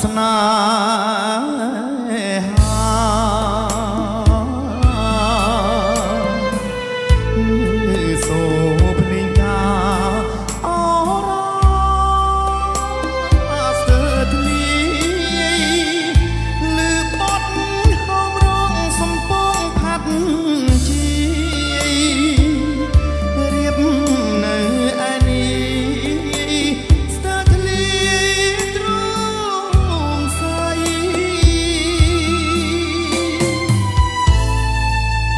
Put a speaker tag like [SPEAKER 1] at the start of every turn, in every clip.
[SPEAKER 1] ស្នេហាសូភ្លេងកាអរ៉ាស្ទើរធ្លាយលឺបត់ហោមរងសំពងផាត់ជារៀបនៅឯនេះស្ទើរធ្លាយទ្រង់ស្អី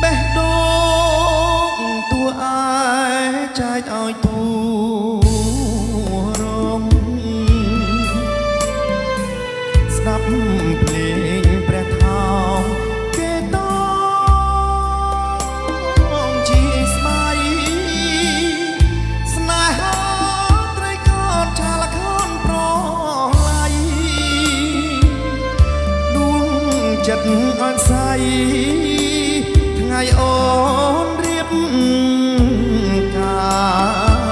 [SPEAKER 1] បេះដូងតួឯចែកឲ្យទូរងស្ដាប់ភ្លេងព្រះថោងគេតងជាស្បៃស្នេហាត្រីកោតឆាលខនប្រឡៃដួងចិត្តអត់ស្អីថ្ងៃអូនរៀបការ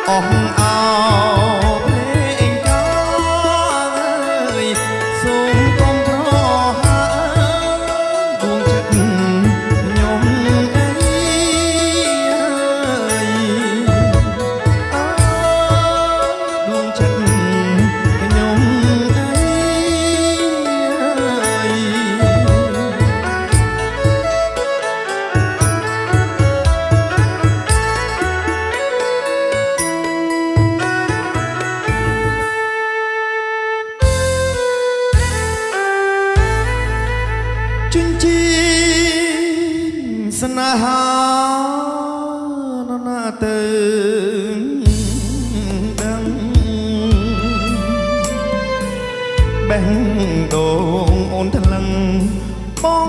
[SPEAKER 1] អស់អោភ្លេងកាយសូមកុំប្រហើដួងចិត្តខ្ញុំអីដួងចិត្តខ្ញុំអីជញ្ជីងស្នេហានរណាទៅដឹងបេះដូងអូនថ្លឹងបង